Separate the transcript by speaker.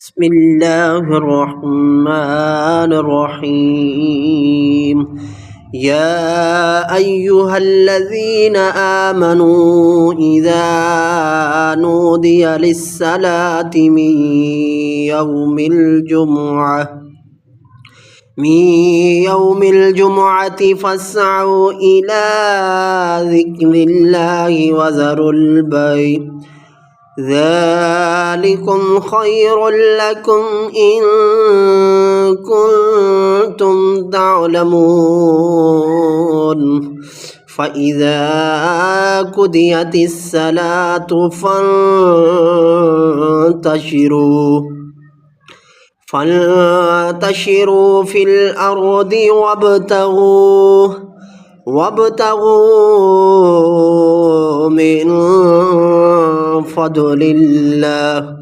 Speaker 1: بسم الله الرحمن الرحيم. يا أيها الذين آمنوا إذا نودي للصلاة من يوم الجمعة فاسعوا إلى ذكر الله وذروا البيع ذلكم خير لكم إن كنتم تعلمون. فإذا قضيت الصلاة فانتشروا في الأرض وابتغوا من فضل الله